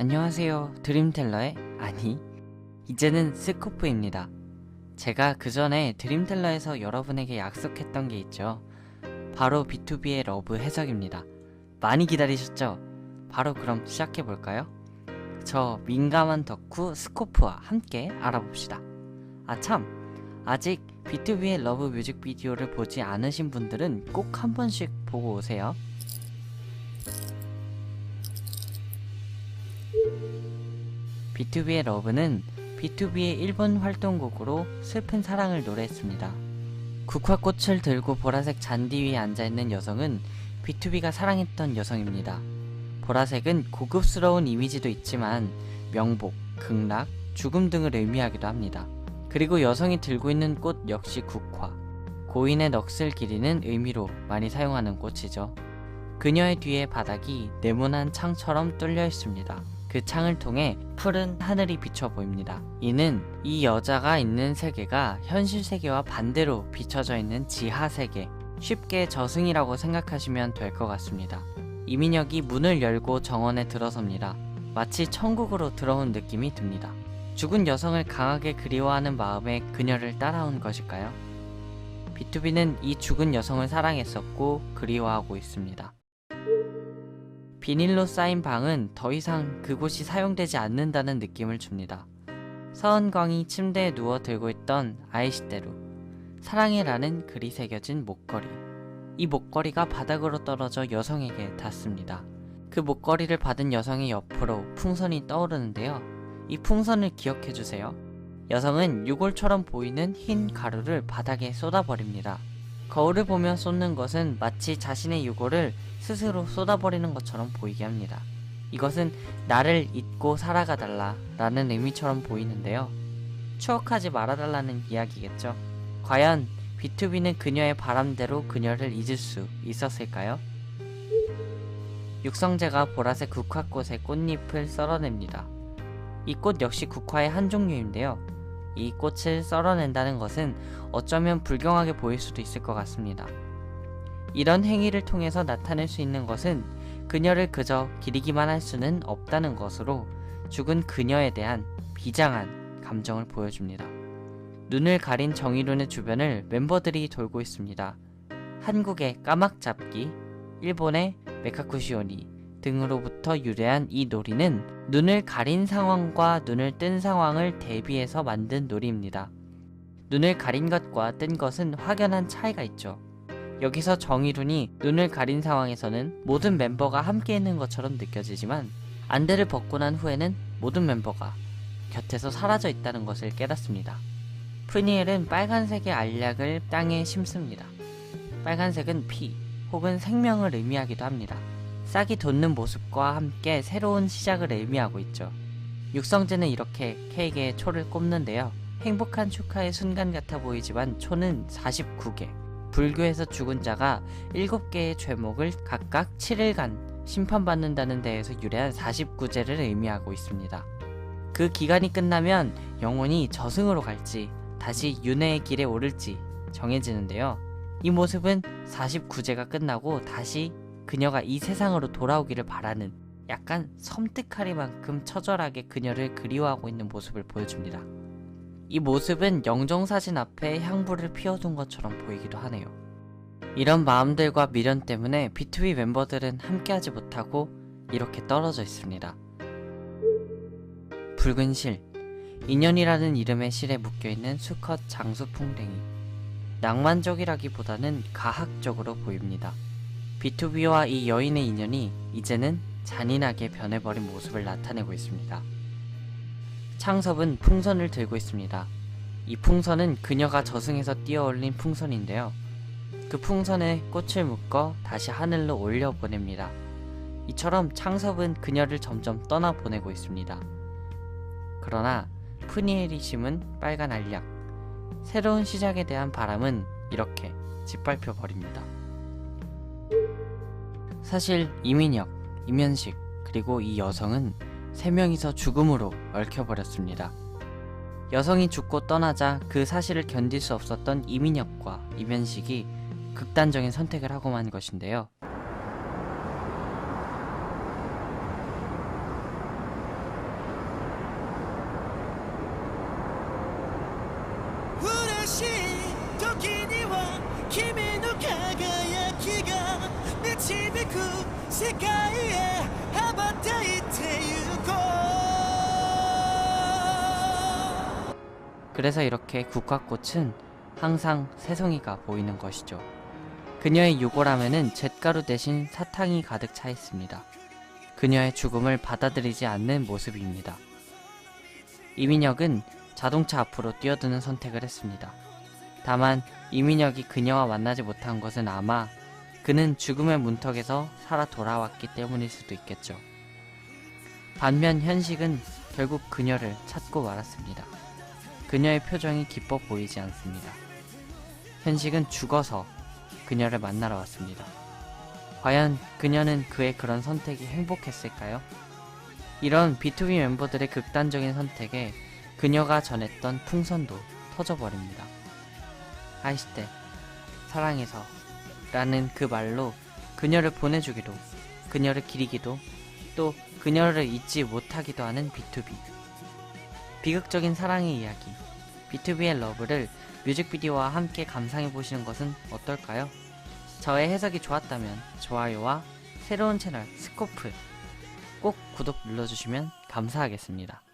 안녕하세요. 드림텔러의 이제는 스코프입니다. 제가 그 전에 드림텔러에서 여러분에게 약속했던 게 있죠. 바로 B2B의 러브 해석입니다. 많이 기다리셨죠? 바로 그럼 시작해볼까요? 저 민감한 덕후 스코프와 함께 알아봅시다. 아직 B2B의 러브 뮤직비디오를 보지 않으신 분들은 꼭 한 번씩 보고 오세요. B2B의 러브는 B2B의 일본 활동곡으로 슬픈 사랑을 노래했습니다. 국화꽃을 들고 보라색 잔디 위에 앉아있는 여성은 B2B가 사랑했던 여성입니다. 보라색은 고급스러운 이미지도 있지만 명복, 극락, 죽음 등을 의미하기도 합니다. 그리고 여성이 들고 있는 꽃 역시 국화, 고인의 넋을 기리는 의미로 많이 사용하는 꽃이죠. 그녀의 뒤에 바닥이 네모난 창처럼 뚫려 있습니다. 그 창을 통해 푸른 하늘이 비쳐 보입니다. 이는 이 여자가 있는 세계가 현실 세계와 반대로 비춰져 있는 지하 세계, 쉽게 저승이라고 생각하시면 될 것 같습니다. 이민혁이 문을 열고 정원에 들어섭니다. 마치 천국으로 들어온 느낌이 듭니다. 죽은 여성을 강하게 그리워하는 마음에 그녀를 따라온 것일까요? B2B는 이 죽은 여성을 사랑했었고 그리워하고 있습니다. 비닐로 쌓인 방은 더 이상 그곳이 사용되지 않는다는 느낌을 줍니다. 서은광이 침대에 누워 들고 있던 아이시대로 사랑해라는 글이 새겨진 목걸이. 이 목걸이가 바닥으로 떨어져 여성에게 닿습니다. 그 목걸이를 받은 여성의 옆으로 풍선이 떠오르는데요. 이 풍선을 기억해주세요. 여성은 유골처럼 보이는 흰 가루를 바닥에 쏟아버립니다. 거울을 보며 쏟는 것은 마치 자신의 유골을 스스로 쏟아버리는 것처럼 보이게 합니다. 이것은 나를 잊고 살아가달라 라는 의미처럼 보이는데요. 추억하지 말아달라는 이야기겠죠. 과연 B2B는 그녀의 바람대로 그녀를 잊을 수 있었을까요? 육성재가 보라색 국화꽃의 꽃잎을 썰어냅니다. 이 꽃 역시 국화의 한 종류인데요. 이 꽃을 썰어낸다는 것은 어쩌면 불경하게 보일 수도 있을 것 같습니다. 이런 행위를 통해서 나타낼 수 있는 것은 그녀를 그저 기리기만 할 수는 없다는 것으로 죽은 그녀에 대한 비장한 감정을 보여줍니다. 눈을 가린 정의론의 주변을 멤버들이 돌고 있습니다. 한국의 까막잡기, 일본의 메카쿠시오니 등으로부터 유래한 이 놀이는 눈을 가린 상황과 눈을 뜬 상황을 대비해서 만든 놀이입니다. 눈을 가린 것과 뜬 것은 확연한 차이가 있죠. 여기서 정의론이 눈을 가린 상황에서는 모든 멤버가 함께 있는 것처럼 느껴지지만 안대를 벗고 난 후에는 모든 멤버가 곁에서 사라져 있다는 것을 깨닫습니다. 프니엘은 빨간색의 알약을 땅에 심습니다. 빨간색은 피 혹은 생명을 의미하기도 합니다. 싹이 돋는 모습과 함께 새로운 시작을 의미하고 있죠. 육성재는 이렇게 케이크에 초를 꼽는데요. 행복한 축하의 순간 같아 보이지만 초는 49개, 불교에서 죽은 자가 7개의 죄목을 각각 7일간 심판받는다는 데에서 유래한 49제를 의미하고 있습니다. 그 기간이 끝나면 영혼이 저승으로 갈지 다시 윤회의 길에 오를지 정해지는데요. 이 모습은 49제가 끝나고 다시 그녀가 이 세상으로 돌아오기를 바라는 약간 섬뜩하리만큼 처절하게 그녀를 그리워하고 있는 모습을 보여줍니다. 이 모습은 영정사진 앞에 향불을 피워둔 것처럼 보이기도 하네요. 이런 마음들과 미련 때문에 B2B 멤버들은 함께하지 못하고 이렇게 떨어져 있습니다. 붉은 실, 인연이라는 이름의 실에 묶여있는 수컷 장수풍뎅이. 낭만적이라기보다는 가학적으로 보입니다. B2B와 이 여인의 인연이 이제는 잔인하게 변해버린 모습을 나타내고 있습니다. 창섭은 풍선을 들고 있습니다. 이 풍선은 그녀가 저승에서 뛰어올린 풍선인데요. 그 풍선에 꽃을 묶어 다시 하늘로 올려보냅니다. 이처럼 창섭은 그녀를 점점 떠나보내고 있습니다. 그러나 푸니엘이 심은 빨간 알약, 새로운 시작에 대한 바람은 이렇게 짓밟혀 버립니다. 사실 이민혁, 이면식, 그리고 이 여성은 3명이서 죽음으로 얽혀버렸습니다. 여성이 죽고 떠나자 그 사실을 견딜 수 없었던 이민혁과 이면식이 극단적인 선택을 하고 만 것인데요. しい時には君の輝きが導く世界へ羽ばたいてゆこう 그래서 이렇게 국화꽃은 항상 새송이가 보이는 것이죠. 그녀의 유골함에는 잿가루 대신 사탕이 가득 차 있습니다. 그녀의 죽음을 받아들이지 않는 모습입니다. 이민혁은 자동차 앞으로 뛰어드는 선택을 했습니다. 다만 이민혁이 그녀와 만나지 못한 것은 아마 그는 죽음의 문턱에서 살아 돌아왔기 때문일 수도 있겠죠. 반면 현식은 결국 그녀를 찾고 말았습니다. 그녀의 표정이 기뻐 보이지 않습니다. 현식은 죽어서 그녀를 만나러 왔습니다. 과연 그녀는 그의 그런 선택이 행복했을까요? 이런 B2B 멤버들의 극단적인 선택에 그녀가 전했던 풍선도 터져버립니다. 아이시테, 사랑해서 라는 그 말로 그녀를 보내주기도, 그녀를 기리기도, 또 그녀를 잊지 못하기도 하는 B2B. 비극적인 사랑의 이야기, B2B의 러브를 뮤직비디오와 함께 감상해보시는 것은 어떨까요? 저의 해석이 좋았다면 좋아요와 새로운 채널 스코프 꼭 구독 눌러주시면 감사하겠습니다.